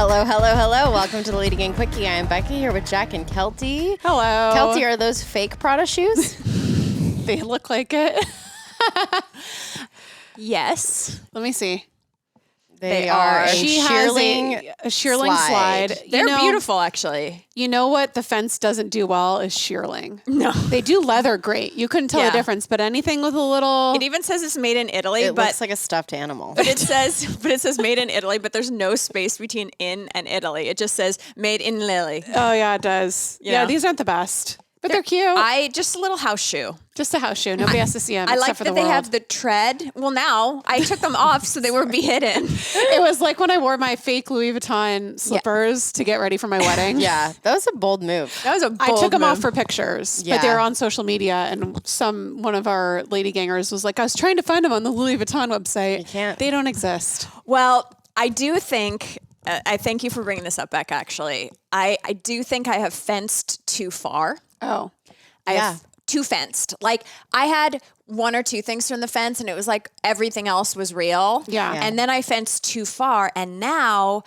Hello, hello, hello. Welcome to the LadyGang Quickie. I am Becky here with Jack and Keltie. Hello. Keltie, are those fake Prada shoes? They look like it. Yes. Let me see. They are. She has a shearling slide. They're beautiful, actually. You know what the fence doesn't do well is shearling. No. They do leather great. You couldn't tell the difference, but anything with a little... It even says it's made in Italy, It looks like a stuffed animal. But it says made in Italy, but there's no space between in and Italy. It just says made in Lily. Oh, yeah, it does. Yeah, these aren't the best, but they're cute. Just a little house shoe. Just a house shoe. Nobody has to see them I like except for that the they world. have the tread. Well, now I took them off so they would be hidden. It was like when I wore my fake Louis Vuitton slippers to get ready for my wedding. Yeah, that was a bold move. That was a bold I took them move. off for pictures, Yeah. but they were on social media, and one of our lady gangers was like, I was trying to find them on the Louis Vuitton website. You can't. They don't exist. Well, I do think, I thank you for bringing this up, Beck, actually. I do think I have fenced too far. Oh, I have too fenced. Like I had one or two things from the fence and it was like everything else was real. Yeah. And then I fenced too far. And now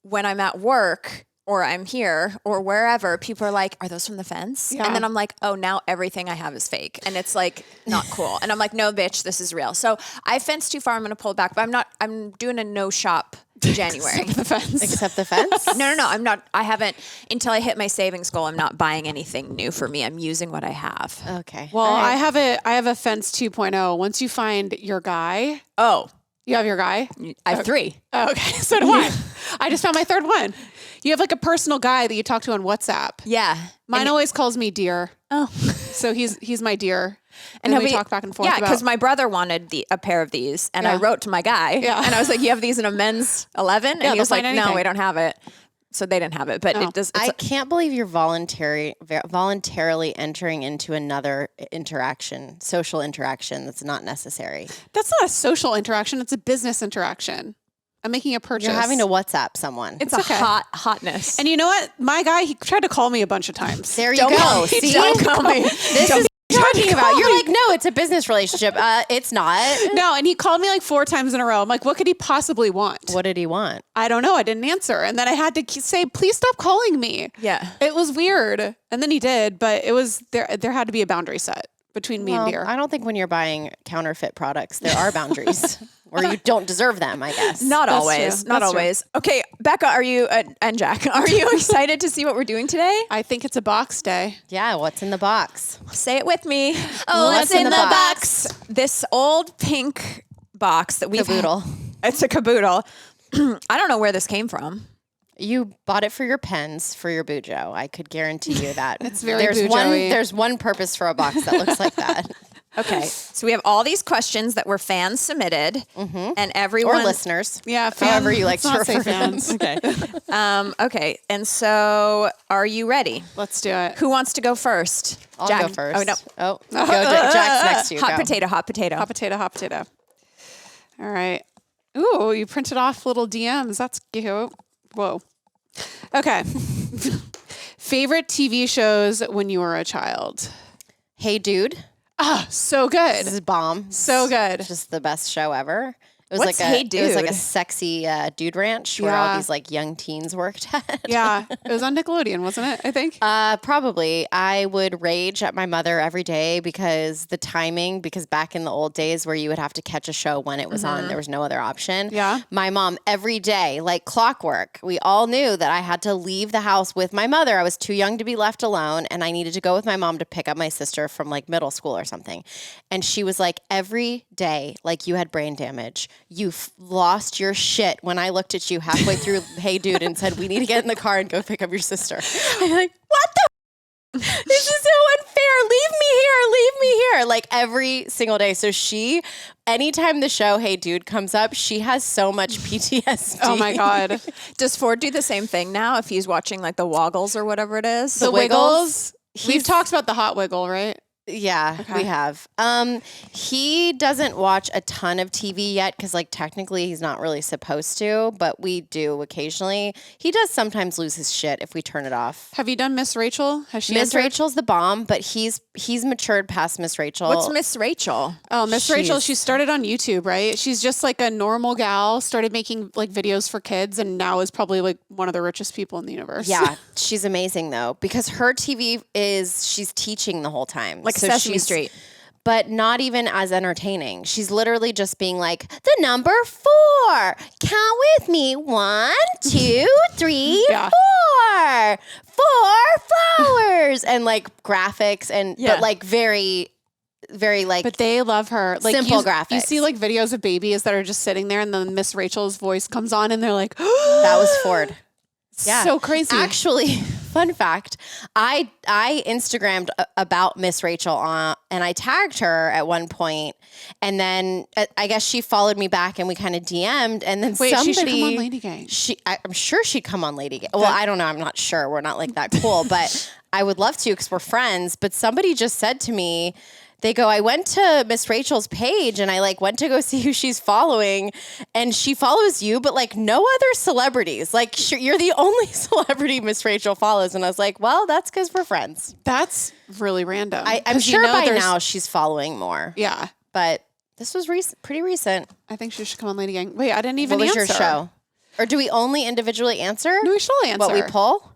when I'm at work or I'm here or wherever, people are like, are those from the fence? Yeah. And then I'm like, oh, now everything I have is fake. And it's like not cool. And I'm like, no, bitch, this is real. So I fenced too far. I'm going to pull it back, but I'm doing a no shop January. the fence. Except the fence? No, I'm not. I haven't, until I hit my savings goal, I'm not buying anything new for me. I'm using what I have. Okay. Well, All right. I have a fence 2.0. Once you find your guy, Oh, you have your guy. I have three. Oh, okay, so do I. I just found my third one. You have like a personal guy that you talk to on WhatsApp. Yeah. Mine always calls me dear. Oh. So he's my dear. And And he'll we be- talk back and forth. Yeah, because about, my brother wanted a pair of these, and I Yeah. wrote to my guy, and I was like, "You have these in a men's 11?" And he was they'll like, find "No, anything. we don't have it." So they didn't have it, but Oh. it does. I can't believe you're voluntarily entering into another social interaction that's not necessary. that's not a social interaction. It's a business interaction. I'm making a purchase. You're having to WhatsApp someone. it's okay. a hotness. And you know what? My guy, he tried to call me a bunch of times. There you Don't go. call me. See? Don't call me. This is what I'm talking about. You're like, no, it's a business relationship. It's not. No, and he called me like 4 times in a row. I'm like, what could he possibly want? What did he want? I don't know. I didn't answer. And then I had to say, please stop calling me. Yeah. It was weird. And then he did, but it was there had to be a boundary set between me and Well, dear. I don't think when you're buying counterfeit products, there are boundaries where you don't deserve them, I guess. Not That's always. true. Not That's true. always. Okay, Becca, are you and Jack? Are you excited to see what we're doing today? I think it's a box day. Yeah, what's in the box? Say it with me. What's in the box? This old pink box that we've Caboodle. It's a caboodle. I don't know where this came from. You bought it for your pens for your bujo. I could guarantee you that. It's very there's bujo-y. there's one purpose for a box that looks like that. Okay, so we have all these questions that were fans submitted, and everyone Or listeners. Yeah, However you like let's to not say refer to them. fans. Okay. Okay, and so are you ready? Let's do it. Who wants to go first? I'll Jack. go first. Oh no, Oh, go, Jack's next to you. hot Go. potato, hot potato. Hot potato, hot potato. All right. Ooh, you printed off little DMs. That's cute. Whoa. Okay. Favorite TV shows when you were a child? Hey, dude. Ah, so good. This is bomb. So good. Just the best show ever. It was What's like Hey It was like a Dude? sexy dude ranch where all Yeah. these like young teens worked at. Yeah. It was on Nickelodeon, wasn't it? I think. Probably. I would rage at my mother every day because back in the old days where you would have to catch a show when it was on, there was no other option. Yeah. My mom every day, like clockwork, we all knew that I had to leave the house with my mother. I was too young to be left alone and I needed to go with my mom to pick up my sister from like middle school or something. And she was like, every day, like you had brain damage. You lost your shit when I looked at you halfway through Hey Dude and said, we need to get in the car and go pick up your sister. I'm like, what the? This is so unfair. Leave me here. Like every single day. So anytime the show Hey Dude comes up, she has so much PTSD. Oh my God. Does Ford do the same thing now if he's watching like the Woggles or whatever it is? The Wiggles? We've talked about the Hot Wiggle, right? Yeah, we have. He doesn't watch a ton of TV yet because, like, technically he's not really supposed to, but we do occasionally. He does sometimes lose his shit if we turn it off. Have you done Miss Rachel? Has she Miss entered? Rachel's the bomb, but he's matured past Miss Rachel. What's Miss Rachel? Oh, Miss Rachel, She's- she started on YouTube, right? She's just like a normal gal, started making like videos for kids, and now is probably like one of the richest people in the universe. Yeah, she's amazing though because her TV she's teaching the whole time, Like So Sesame she's- Street. but not even as entertaining. She's literally just being like, the number 4. Count with me. 1, 2, 3, Yeah. 4. 4 flowers and like graphics and Yeah. but like very, very like But they love her. Like Simple you graphics. see like videos of babies that are just sitting there and then Miss Rachel's voice comes on and they're like, that was Ford. Yeah. so crazy. Actually, fun fact, I Instagrammed about Miss Rachel and I tagged her at one point, and then I guess she followed me back and we kind of DM'd, and then Wait, somebody she should come on LadyGang. I'm sure she'd come on LadyGang. Well, I don't know. I'm not sure. We're not like that cool, but I would love to because we're friends. But somebody just said to me, they go, I went to Miss Rachel's page and I like went to go see who she's following, and she follows you, but like no other celebrities. Like you're the only celebrity Miss Rachel follows. And I was like, well, that's because we're friends. That's really random. I'm 'Cause you sure know by there's- now she's following more, Yeah. but this was pretty recent. I think she should come on LadyGang. Wait, I didn't even What was answer. your show? Or do we only individually answer No, we should all answer. what we pull?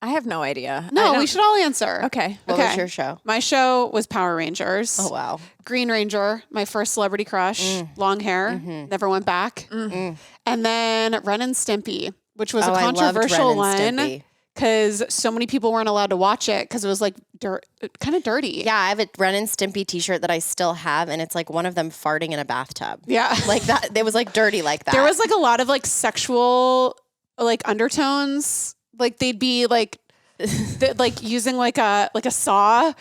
I have no idea. I No, don't- we should all answer. Okay. What Okay. was your show? My show was Power Rangers. Oh, wow. Green Ranger, my first celebrity crush, long hair, never went back. And then Ren and Stimpy, which was a I loved controversial Ren and one Stimpy. because so many people weren't allowed to watch it because it was like kind of dirty. Yeah, I have a Ren and Stimpy t-shirt that I still have, and it's like one of them farting in a bathtub. Yeah. Like that. It was like dirty like that. There was like a lot of like sexual like undertones. Like they'd be like like using like a saw,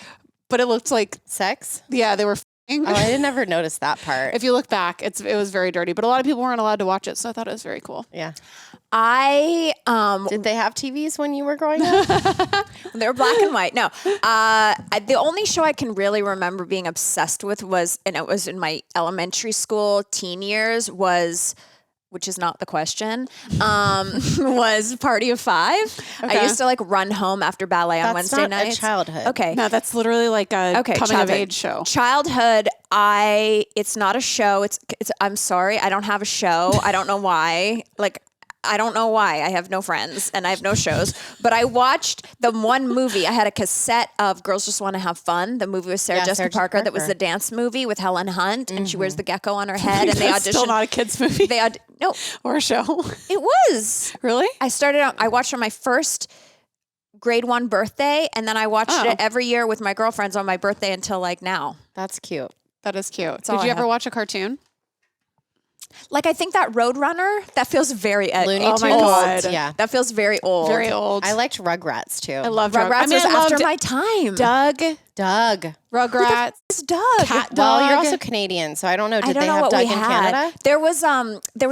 but it looked like sex. yeah, they were f***ing. Oh, I didn't ever notice that part. If you look back, it was very dirty, but a lot of people weren't allowed to watch it, so I thought it was very cool. Yeah. I Did they have TVs when you were growing up? They were black and white. No, the only show I can really remember being obsessed with was, and it was in my elementary school teen years, was, which is not the question, was Party of Five. Okay. I used to like run home after ballet on That's Wednesday not nights. a childhood. Okay. No, that's literally like a coming of childhood. age show. Childhood, it's not a show. It's I'm sorry, I don't have a show. I don't know why. Like, I don't know why. I have no friends and I have no shows. But I watched the one movie. I had a cassette of Girls Just Want to Have Fun. The movie with Sarah Yeah, Jessica Sarah Jessica Parker. That was Parker. the dance movie with Helen Hunt, and she wears the gecko on her head, and they That's audition. still not a kids movie No, or a show. it was. Really? I watched on my first grade 1 birthday, and then I watched Oh. it every year with my girlfriends on my birthday until like now. That's cute. That is cute. all Did you I ever have. watch a cartoon? Like, I think that Roadrunner, that feels very Looney Oh my Tunes. God. Yeah. That feels very old. Very old. I liked Rugrats too. I loved Rugrats I mean, was I loved after my time. Doug, Doug. Rugrats, It's Doug. Cat Well, you're Dog. also Canadian, so I don't know. I Did don't they know have what Doug we in had. Canada? There was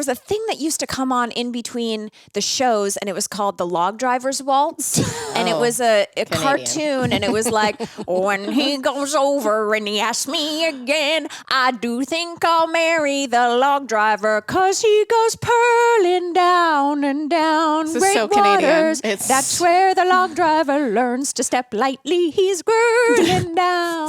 a thing that used to come on in between the shows, and it was called the Log Driver's Waltz, and it was a cartoon, and it was like, when he goes over and he asks me again, I do think I'll marry the log driver, 'cause he goes purling down and down This is great so Canadian. waters. It's- That's where the log driver learns to step lightly. He's whirling down.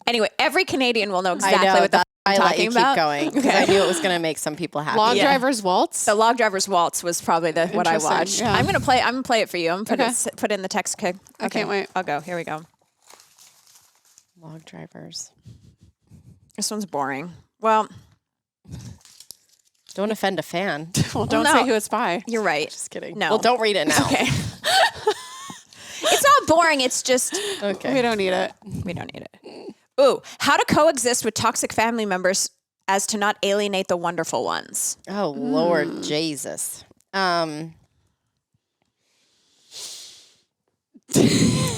Anyway, every Canadian will know exactly I know. what the I I'm let talking you about. keep going because I knew it was going to make some people happy. Log Yeah. Driver's Waltz. The Log Driver's Waltz was probably what I Interesting, watched. yeah. I'm gonna play it for you. I'm gonna Okay. put in the text kick. I can't wait. I'll go. Here we go. Log drivers. This one's boring. Well, Don't offend a fan. Well, don't no. say who it's by. you're right. Just kidding. No. Well, don't read it now. Okay. It's not boring. It's just Okay. We don't need it. we don't need it. Ooh, how to coexist with toxic family members as to not alienate the wonderful ones. Oh Lord Jesus.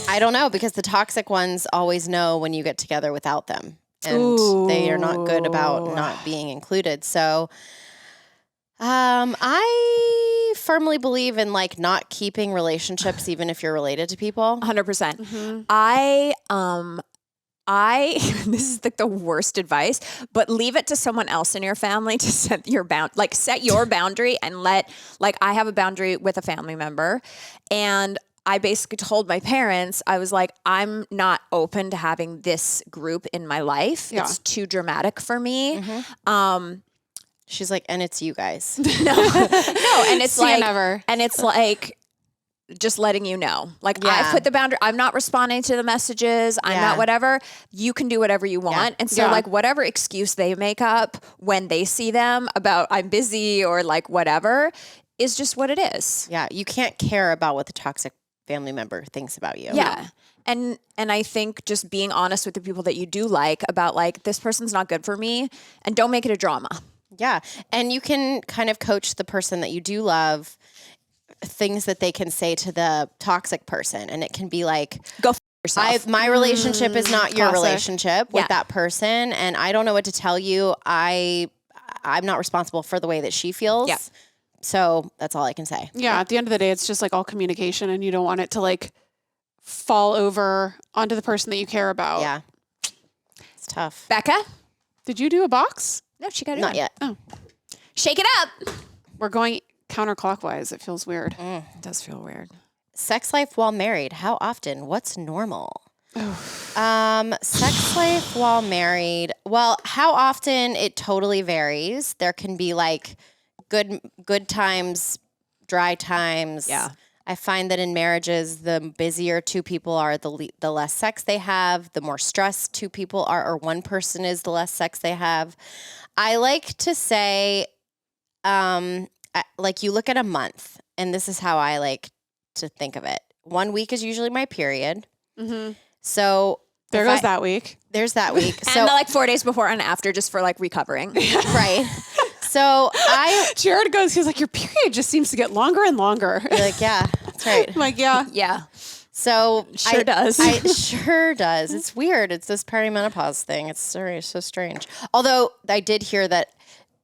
I don't know because the toxic ones always know when you get together without them. And they are not good about not being included. So I firmly believe in like not keeping relationships even if you're related to people. 100%. I this is like the worst advice, but leave it to someone else in your family to set your set your boundary and I have a boundary with a family member, and I basically told my parents, I was like, I'm not open to having this group in my life. Yeah. It's too dramatic for me. Mm-hmm. She's like, and it's you guys. No, and it's and it's like, just letting you know, I put the boundary. I'm not responding to the messages. I'm not whatever. You can do whatever you want. Yeah. And so whatever excuse they make up when they see them about I'm busy or whatever is just what it is. Yeah. You can't care about what the toxic family member thinks about you. Yeah. And I think just being honest with the people that you do about this person's not good for me, and don't make it a drama. Yeah. And you can kind of coach the person that you do love, things that they can say to the toxic person. And it can be like, go f yourself. My relationship is not your relationship with that person. And I don't know what to tell you. I'm not responsible for the way that she feels. Yeah. So that's all I can say. Yeah. At the end of the day, it's just all communication, and you don't want it to fall over onto the person that you care about. Yeah. It's tough. Becca? Did you do a box? No, she got it. Not yet. Oh. Shake it up. We're going counterclockwise. It feels weird. It does feel weird. Sex life while married. How often? What's normal? Sex life while married. Well, how often? It totally varies. There can be good times, dry times. Yeah. I find that in marriages, the busier two people are, the less sex they have, the more stressed two people are, or one person is, the less sex they have. I like to say, you look at a month, and this is how I like to think of it. 1 week is usually my period. Mm-hmm. So there goes that week. There's that week. And 4 days before and after, just for recovering. Right. So Jared goes, he's like, your period just seems to get longer and longer. You're like, yeah, that's right. I'm like, yeah. Yeah. So sure does. It sure does. It's weird. It's this perimenopause thing. It's so strange. Although I did hear that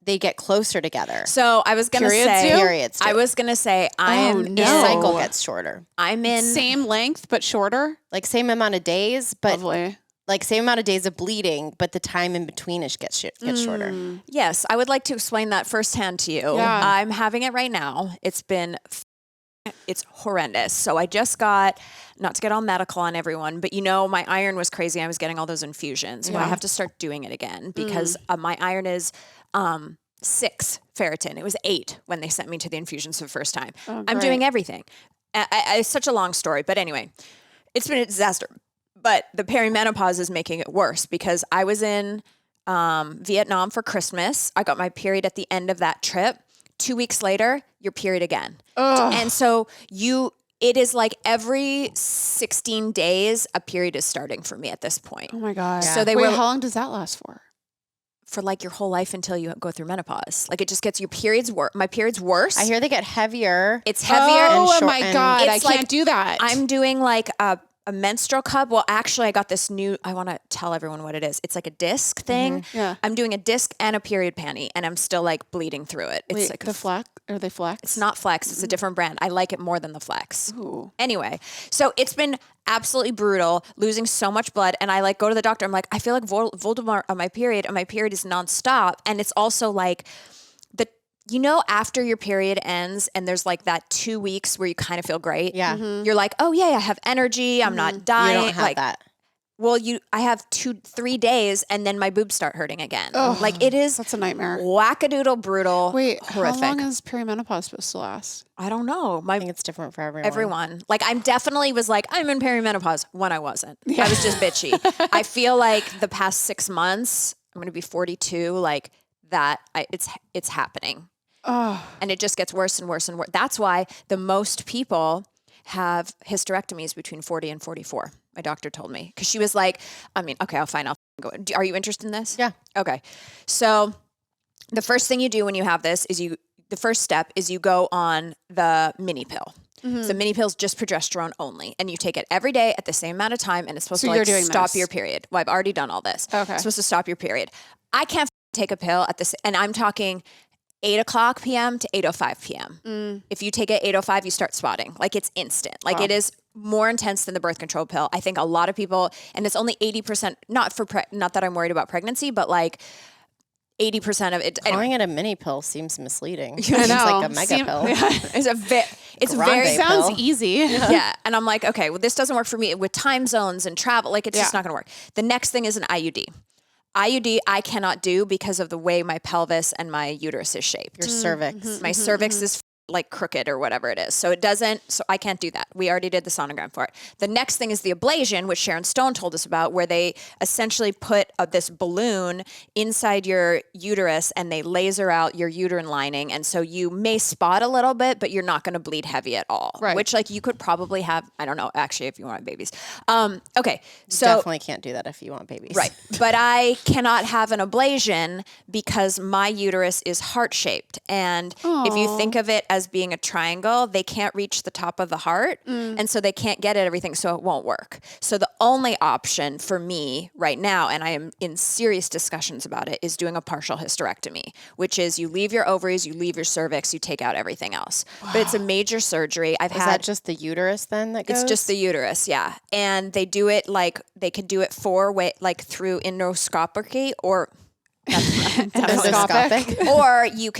they get closer together. So I was going to say, periods I was going to say, the cycle gets shorter. I'm in same length, but shorter. Same amount of days, but lovely. Same amount of days of bleeding, but the time in between gets shorter. Yes, I would like to explain that firsthand to you. Yeah. I'm having it right now. It's horrendous. So I just got, not to get all medical on everyone, but my iron was crazy. I was getting all those infusions. But I have to start doing it again because my iron is 6 ferritin. It was 8 when they sent me to the infusions for the first time. Oh, I'm doing everything. It's such a long story, but anyway, it's been a disaster. But the perimenopause is making it worse because I was in Vietnam for Christmas. I got my period at the end of that trip. 2 weeks later, your period again. Ugh. And so it is every 16 days, a period is starting for me at this point. Oh my God. Yeah. So how long does that last for? For your whole life until you go through menopause. It just gets your periods worse. My period's worse. I hear they get heavier. It's heavier. Oh my God. I can't do that. I'm doing a menstrual cup. Well, actually, I got this new, I want to tell everyone what it is. It's a disc thing. Mm-hmm. Yeah. I'm doing a disc and a period panty, and I'm still bleeding through it. It's the Flex? Are they Flex? It's not Flex. It's a different brand. I like it more than the Flex. Ooh. Anyway, so it's been absolutely brutal, losing so much blood. And I go to the doctor. I'm like, I feel like Voldemort on my period, and my period is nonstop. And it's also after your period ends and there's that 2 weeks where you kind of feel great. Yeah. Mm-hmm. You're like, oh yeah, I have energy. I'm not dying. You don't have that. Well, I have 2-3 days and then my boobs start hurting again. It is. That's a nightmare. Wackadoodle brutal. Wait, horrific. How long is perimenopause supposed to last? I don't know. I think it's different for everyone. I'm definitely I'm in perimenopause when I wasn't. Yeah. I was just bitchy. I feel the past 6 months, I'm going to be 42, it's happening. Oh. And it just gets worse and worse and worse. That's why the most people have hysterectomies between 40 and 44. My doctor told me. Because she was okay, I'll fine. I'll go. Are you interested in this? Yeah. Okay. So the first thing you do when you have this is the first step is you go on the mini pill. Mm-hmm. So the mini pill is just progesterone only. And you take it every day at the same amount of time. And it's supposed to stop your period. Well, I've already done all this. Okay. It's supposed to stop your period. I can't take a pill at this. And I'm talking 8 o'clock p.m. to 8:05 p.m. If you take it 8:05, you start spotting. It's instant. It is more intense than the birth control pill. I think a lot of people, and it's only 80%, not that I'm worried about pregnancy, but like 80% of it. Calling it a mini pill seems misleading. I It's know. like a mega pill. It's Grande very pill. Sounds easy. yeah. And I'm like, okay, well, this doesn't work for me with time zones and travel. Like, it's just Yeah. not going to work. The next thing is an IUD. IUD I cannot do because of the way my pelvis and my uterus is shaped. Your cervix. My cervix is like crooked or whatever it is. So I can't do that. We already did the sonogram for it. The next thing is the ablation, which Sharon Stone told us about, where they essentially put this balloon inside your uterus and they laser out your uterine lining. And so you may spot a little bit, but you're not going to bleed heavy at all. Right. Which like you could probably have, I don't know, actually, if you want babies. Okay. So Definitely can't do that if you want babies. right. But I cannot have an ablation because my uterus is heart-shaped. And if you think of it as being a triangle, they can't reach the top of the heart. And so they can't get at everything. So it won't work. So the only option for me right now, and I am in serious discussions about it, is doing a partial hysterectomy, which is you leave your ovaries, you leave your cervix, you take out everything else. But it's a major surgery. Is that just the uterus then that goes? It's just the uterus, yeah. And they do it like, they could do it 4 way, like through endoscopy or endoscopic. or you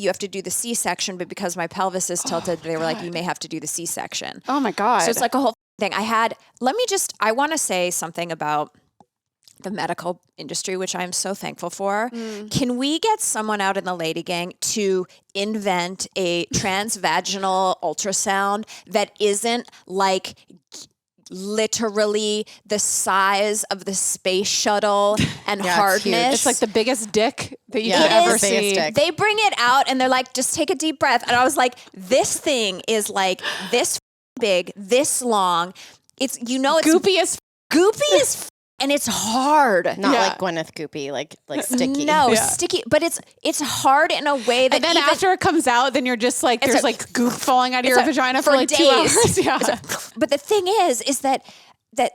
have to do the C-section, but because my pelvis is tilted, they were like, you may have to do the C-section. Oh my God. So it's like a whole thing. I want to say something about the medical industry, which I'm so thankful for. Can we get someone out in the Lady Gang to invent a transvaginal ultrasound that isn't like literally the size of the space shuttle and Yeah, it's huge. hardness? It's like the biggest dick that you Yeah, could it ever is the biggest see. dick. They bring it out and they're like, just take a deep breath. And I was like, this thing is like this big, this long. It's, it's Goopy as goopy as and it's hard. Not Yeah. like Gwyneth Goopy, like sticky. No, Yeah. sticky, but it's hard in a way that And then even, after it comes out, then you're just like, there's like- goop falling out of your vagina for for like 2 days. hours. Yeah. But the thing is that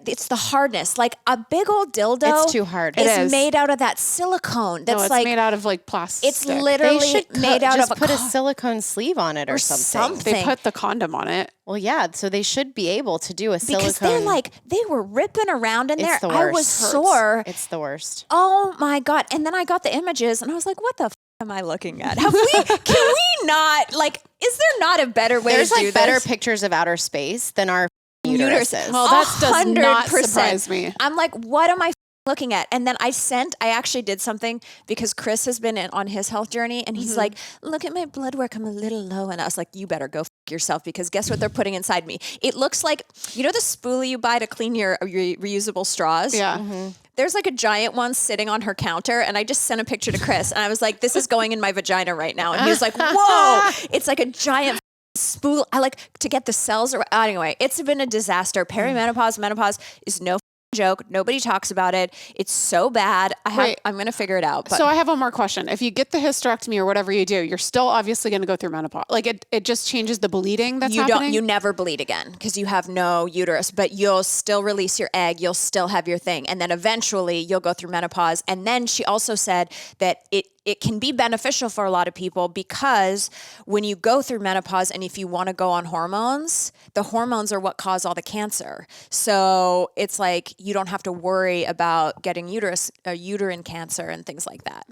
it's the hardness. Like a big old dildo. It's too hard. Is It is. made out of that silicone. That's No, it's like made out of like plastic. it's literally They should made out just of put a silicone sleeve on it or something. something. They put the condom on it. Well, yeah, so they should be able to do a because silicone. they were ripping around in there. It's the I worst. was sore. It's the worst. Oh my God. And then I got the images and I was like, what the am I looking at? Can we not, like, is there not a better way There's to do like better this? pictures of outer space than our Uterus. uteruses. Well, that does not 100%. surprise me. I'm like, what am I looking at? And then I actually did something because Chris has been on his health journey and he's like, look at my blood work. I'm a little low. And I was like, you better go yourself because guess what they're putting inside me? It looks like, the spoolie you buy to clean your reusable straws? Yeah. There's like a giant one sitting on her counter and I just sent a picture to Chris and I was like, this is going in my vagina right now. And he was like, whoa, it's like a giant spool. I like to get the cells. Anyway, it's been a disaster. Perimenopause, menopause is no joke. Nobody talks about it. It's so bad. Wait. I'm going to figure it out. But So I have one more question. If you get the hysterectomy or whatever you do, you're still obviously going to go through menopause. Like it just changes the bleeding that's happening? you never bleed again because you have no uterus, but you'll still release your egg. You'll still have your thing. And then eventually you'll go through menopause. And then she also said that it can be beneficial for a lot of people because when you go through menopause and if you want to go on hormones, the hormones are what cause all the cancer. So it's like you don't have to worry about getting uterine cancer and things like that.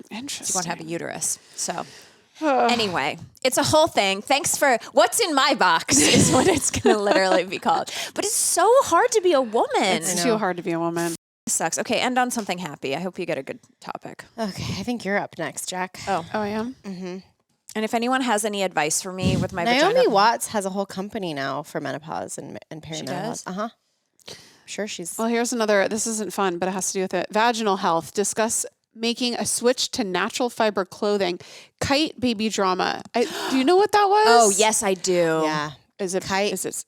Interesting. You won't have a uterus. So anyway, it's a whole thing. Thanks for what's in my box is what it's going to literally be called. But it's so hard to be a woman. It's too hard to be a woman. Sucks. Okay, end on something happy. I hope you get a good topic. Okay, I think you're up next, Jack. Oh, Oh, yeah? and if anyone has any advice for me with my Naomi vagina, Watts has a whole company now for menopause and perimenopause. does? Uh-huh. Sure, she's... Well, here's another. This isn't fun, but it has to do with it. Vaginal health. Discuss making a switch to natural fiber clothing. Kite baby drama. Do you know what that was? oh yes, I do. yeah. Is it Kite. Is it?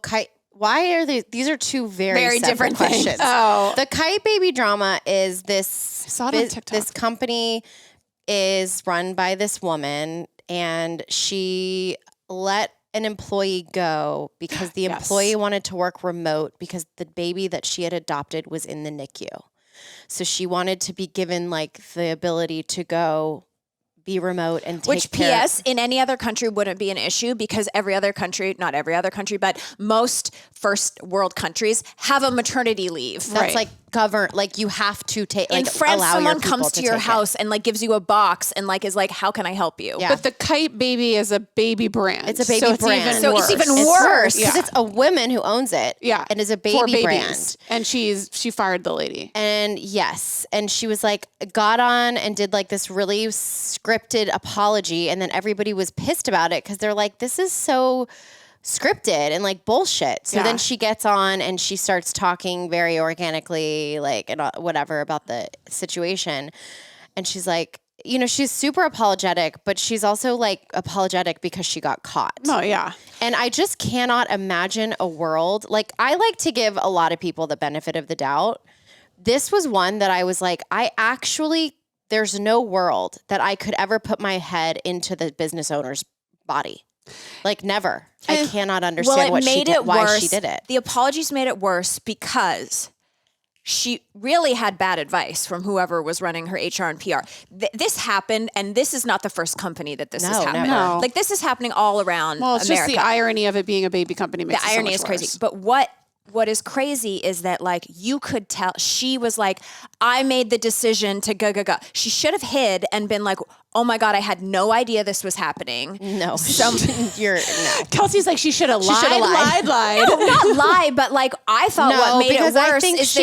Kite... Why are these are two very separate different things. questions. Oh, The Kite Baby drama is this... saw it on TikTok. This company is run by this woman and she let an employee go because the Yes. employee wanted to work remote because the baby that she had adopted was in the NICU. So she wanted to be given like the ability to go be remote and take Which, care. P.S., in any other country wouldn't be an issue because every other country, not every other country, but most first world countries have a maternity leave. That's like like you have to take. In like, France, allow someone your people comes to your take it. house and like gives you a box and like is like, "How can I help you?" Yeah. But the Kite baby is a baby brand. It's a baby so brand. It's So even it's worse. even worse. because it's a woman who owns it. Yeah. and is a For baby babies. brand. And she fired the lady. And yes, and she was like, got on and did like this really scripted apology, and then everybody was pissed about it because they're like, this is so scripted and like bullshit. So then she gets on and she starts talking very organically, like and whatever about the situation, and she's like, you know, she's super apologetic, but she's also like apologetic because she got caught. Oh yeah. And I just cannot imagine a world, like I like to give a lot of people the benefit of the doubt. This was one that I was like, there's no world that I could ever put my head into the business owner's body. Like never. I cannot understand why she did it. The apologies made it worse because she really had bad advice from whoever was running her HR and PR. This happened, and this is not the first company that this has happened. never. Like this is happening all around Well, it's America. just the irony of it being a baby company makes The it so irony much is crazy. worse. But what is crazy is that like you could tell she was like, I made the decision to go. She should have hid and been like, oh my God, I had no idea this was happening. No, you're no. Keltie's like, she should have lied. No, not lie, but like I thought what made it because worse I think is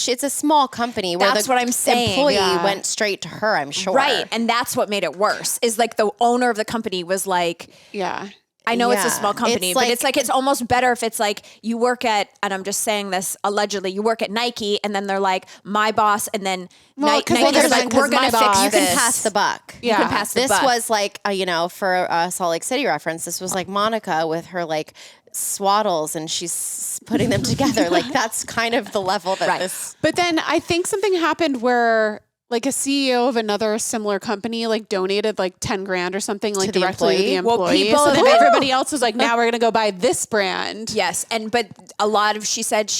it's a small company where That's the what I'm saying. employee Yeah. went straight to her, I'm sure. right, and that's what made it worse. Is like the owner of the company was like, Yeah. I know it's a Yeah. small company, It's but like- it's like it's almost better if it's like you work at, and I'm just saying this allegedly, you work at Nike, and then they're like my boss, and then Well, 'cause Nike's there's like like, we're 'cause my gonna fix boss- You can this. pass the buck. Yeah. You can pass the This buck. was like, for a Salt Lake City reference, this was like Monica with her like swaddles and she's putting them together. Like that's kind of the level that this. But then I think something happened where like a CEO of another similar company like donated like 10 grand or something like the directly to the employee? Well, employee. people- so then Woo! everybody else was like, now we're going to go buy this brand. Yes, but a lot of she said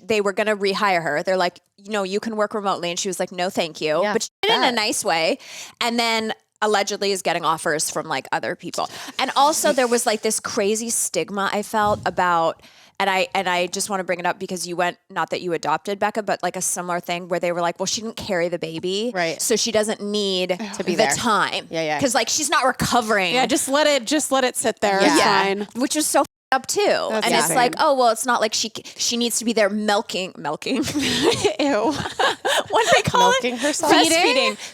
they were going to rehire her. They're like, you can work remotely, and she was like, no, thank you. Yeah, but she did it in a nice way, and then allegedly is getting offers from like other people. And also there was like this crazy stigma I felt about. And I just want to bring it up because not that you adopted Becca, but like a similar thing where they were like, well, she didn't carry the baby. Right. So she doesn't need to be the there. time. Yeah. Because like she's not recovering. Yeah, just let it sit there. It's Yeah. fine. Which was so up too. And it's insane. like, oh, well, it's not like she needs to be there milking. Ew. What they call Milking it? herself?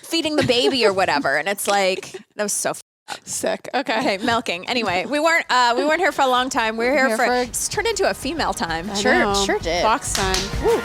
Feeding the baby or whatever. And it's like, that was so Sick. Okay. okay, milking. Anyway, we weren't here for a long time. We were here for for- it's turned into a female time. I Sure know. did. Box time. Woo.